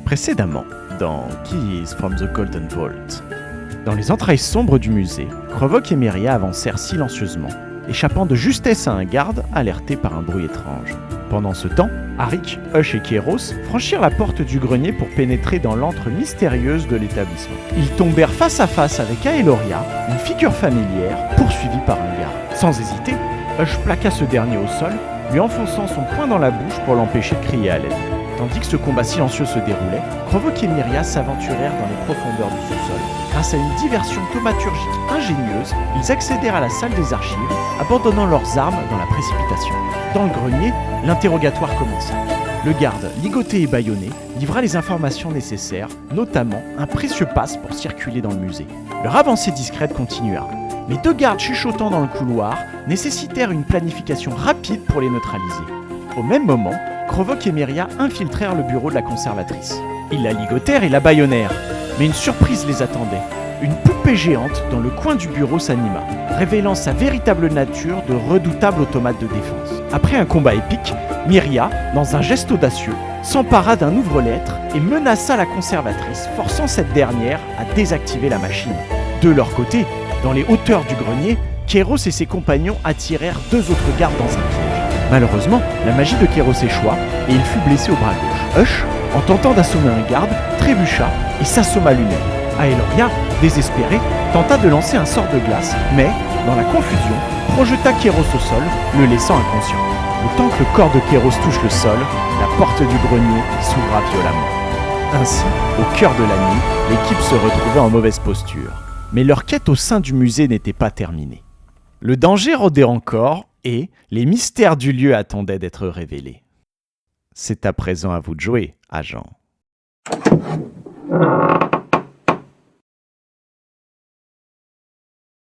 Précédemment, dans Keys from the Golden Vault. Dans les entrailles sombres du musée, Krovok et Myria avancèrent silencieusement, échappant de justesse à un garde alerté par un bruit étrange. Pendant ce temps, Arik, Hush et Kéros franchirent la porte du grenier pour pénétrer dans l'antre mystérieuse de l'établissement. Ils tombèrent face à face avec Aeloria, une figure familière, poursuivie par un garde. Sans hésiter, Hush plaqua ce dernier au sol, lui enfonçant son poing dans la bouche pour l'empêcher de crier à l'aide. Tandis que ce combat silencieux se déroulait, Krovok et Myria s'aventurèrent dans les profondeurs du sous-sol. Grâce à une diversion thaumaturgique ingénieuse, ils accédèrent à la salle des archives, abandonnant leurs armes dans la précipitation. Dans le grenier, l'interrogatoire commença. Le garde, ligoté et bâillonné, livra les informations nécessaires, notamment un précieux pass pour circuler dans le musée. Leur avancée discrète continua. Les deux gardes chuchotant dans le couloir nécessitèrent une planification rapide pour les neutraliser. Au même moment, Krovok et Myria infiltrèrent le bureau de la conservatrice. Ils la ligotèrent et la bâillonnèrent, mais une surprise les attendait. Une poupée géante dans le coin du bureau s'anima, révélant sa véritable nature de redoutable automate de défense. Après un combat épique, Myria, dans un geste audacieux, s'empara d'un ouvre-lettres et menaça la conservatrice, forçant cette dernière à désactiver la machine. De leur côté, dans les hauteurs du grenier, Kéros et ses compagnons attirèrent deux autres gardes dans un piège. Malheureusement, la magie de Kéros échoua et il fut blessé au bras gauche. Hush, en tentant d'assommer un garde, trébucha et s'assomma lui-même. Aeloria, désespérée, tenta de lancer un sort de glace, mais, dans la confusion, projeta Kéros au sol, le laissant inconscient. Le temps que le corps de Kéros touche le sol, la porte du grenier s'ouvra violemment. Ainsi, au cœur de la nuit, l'équipe se retrouvait en mauvaise posture. Mais leur quête au sein du musée n'était pas terminée. Le danger rôdait encore et les mystères du lieu attendaient d'être révélés. C'est à présent à vous de jouer, agent.